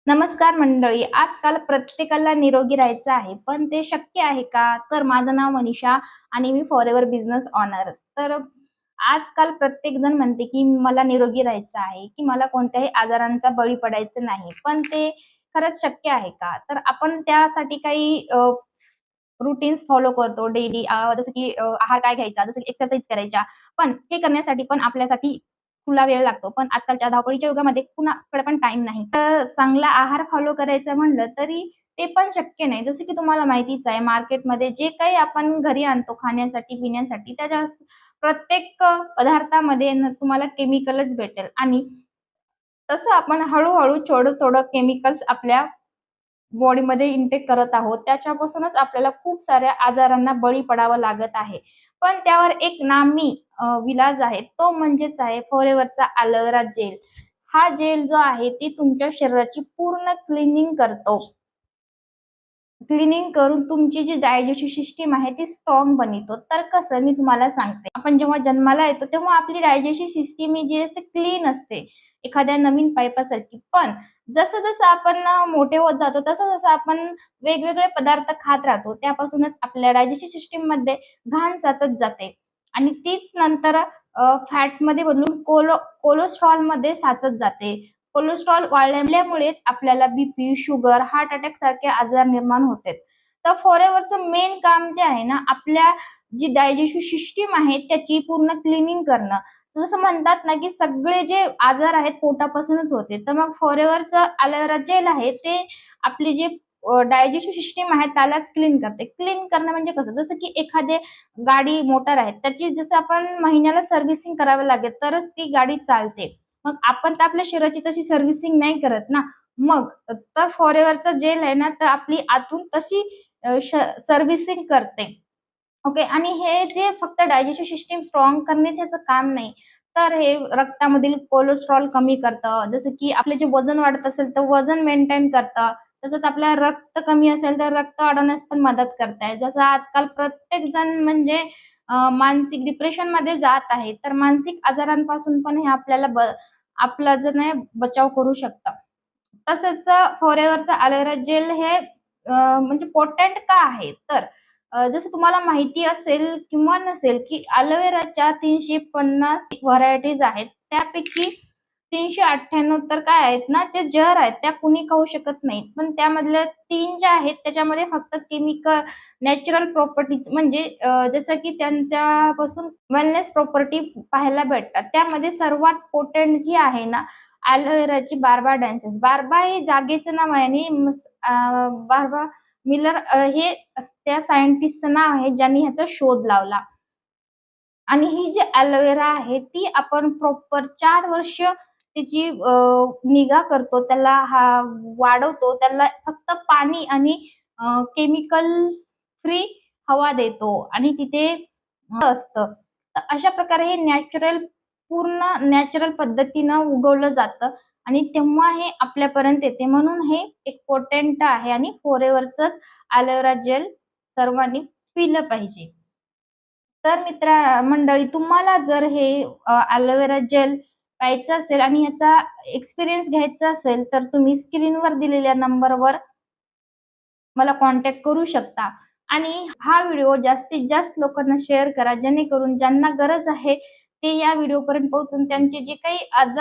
नमस्कार मंडळी. आजकाल प्रत्येकाला निरोगी राहायचं आहे, पण ते शक्य आहे का? तर माझं नाव मनीषा आणि मी फॉरेव्हर बिझनेस ऑनर. तर आजकाल प्रत्येक जण म्हणते, की मला निरोगी राहायचं आहे, की मला कोणत्याही आजारांचा बळी पडायचं नाही. पण ते खरंच शक्य आहे का? तर आपण त्यासाठी काही रूटीन्स फॉलो करतो डेली, जसं की आहार काय घ्यायचा, जसं की एक्सरसाइज करायच्या. पण हे करण्यासाठी पण आपल्यासाठी खुला वेळ लागतो. पण आजकालच्या धावपळीच्या युगामध्ये कुणाकडे पण टाईम नाही. तर चांगला आहार फॉलो करायचं म्हणलं तरी ते पण शक्य नाही. जसं की तुम्हाला माहितीच आहे मार्केटमध्ये जे काही आपण घरी आणतो खाण्यासाठी, पिण्यासाठी त्याच्या प्रत्येक पदार्थामध्ये तुम्हाला केमिकलच भेटेल आणि तसं आपण हळू-हळू थोडं-थोडं केमिकल्स आपल्या बॉडीमध्ये इनटेक करत आहोत. त्याच्यापासूनच आपल्याला खूप साऱ्या आजारांना बळी पडावं लागत आहे. पण त्यावर एक नामी विलाज आहे. तो म्हणजेच आहे फॉरेव्हरचा एलोवेरा जेल. हा जेल जो आहे ती तुमच्या शरीराची पूर्ण क्लीनिंग करतो. क्लीनिंग करून तुमची जी डायजेस्टिव्ह सिस्टम आहे ती स्ट्रॉंग बनवितो. तर कसं मी तुम्हाला सांगते. आपण जेव्हा जन्माला येतो तेव्हा आपली डायजेस्टिव्ह सिस्टम ही जी असते क्लीन असते. एखाद्या नवीन पाईपासारखी. पण जसं-जसं आपण मोठे होत जातो तसं-तसं आपण वेगवेगळे पदार्थ खात राहतो. त्यापासूनच आपल्या डायजेस्टिव्ह सिस्टममध्ये घाण साचत जाते आणि तीच नंतर फॅट्समध्ये बदलून कोलेस्टेरॉलमध्ये साचत जाते. कोलेस्टेरॉल वाढल्यामुळेच आपल्याला बीपी, शुगर, हार्ट अटॅक सारखे आजार निर्माण होतात. तर फॉरेव्हरचं मेन काम जे आहे ना, आपल्या जी डायजेस्टिव्ह सिस्टम आहे त्याची पूर्ण क्लीनिंग करणं. जसं म्हणतात ना, की सगळे जे आजार आहेत पोटापासूनच होते. तर मग फॉरेव्हरचं एलोवेरा जेल आहे ते आपली जी डायजेस्टिव्ह सिस्टम आहे त्यालाच क्लीन करते. क्लीन करणं म्हणजे कसं? जसं की एखादी गाडी, मोटार आहे त्याची जसं आपण महिन्याला सर्व्हिसिंग करावी लागेल तरच ती गाडी चालते. मग आपण तर आपल्या शरीराची तशी सर्व्हिसिंग नाही करत ना. मग तर फॉरेव्हरचं जेल आहे ना, तर आपली आतून तशी सर्व्हिसिंग करते. ओके. आणि हे जे फक्त डायजेस्टिव्ह सिस्टम स्ट्रॉंग करण्याचं याचं काम नाही, तर हे रक्तामधील कोलेस्टेरॉल कमी करतं. जसं की आपले जे वजन वाढत असेल, तर वजन मेंटेन करतं. तसंच आपलं रक्त कमी असेल, तर रक्त वाढवण्यास पण मदत करत जसं आजकाल प्रत्येक जण म्हणजे मानसिक डिप्रेशनमध्ये जात आहे. तर मानसिक आजारांपासून पण हे आपल्याला आपला जो नाही बचाव करू शकतं. तसंच फॉरेव्हरचं एलोवेरा जेल हे म्हणजे पोटॅन्ट का आहे? तर जसं तुम्हाला माहिती असेल किंवा नसेल, की एलोवेराच्या 350 व्हरायटीज आहेत. त्यापैकी 398 तर काय आहेत ना, ते जहर आहेत. त्या कुणी खाऊ शकत नाही. पण त्यामधल्या 3 ज्या आहेत त्याच्यामध्ये फक्त नॅचरल प्रॉपर्टीज म्हणजे जसं की त्यांच्यापासून वेलनेस प्रॉपर्टी पाहायला भेटतात. त्यामध्ये सर्वात पोटेंट जी आहे ना, एलोवेराची बार्बा डान्सेस. बार्बा हे जागेचं नाव आहे आणि बार्बा मिलर हे त्या सायंटिस्टचं नाव आहे ज्यांनी ह्याचा शोध लावला. आणि ही जी एलोवेरा आहे ती आपण प्रॉपर 4 वर्ष त्याची निगा करतो. त्याला वाढवतो. त्याला फक्त पाणी आणि केमिकल फ्री हवा देतो आणि तिथे असतं. तर अशा प्रकारे हे पूर्ण नॅचरल पद्धतीनं उगवलं जातं आणि तेव्हा हे आपल्यापर्यंत येते. म्हणून हे एक पोटेंट आहे आणि फॉरेव्हरचंच एलोवेरा जेल सर्वांनी पिलं पाहिजे. तर मंडळी तुम्हाला जर हे एलोवेरा जेल प्यायचं असेल आणि ह्याचा एक्सपिरियन्स घ्यायचा असेल, तर तुम्ही स्क्रीनवर दिलेल्या नंबरवर मला कॉन्टॅक्ट करू शकता. आणि हा व्हिडिओ जास्तीत जास्त लोकांना शेअर करा, जेणेकरून ज्यांना गरज आहे ते या व्हिडिओपर्यंत पोहोचून त्यांचे जे काही आजार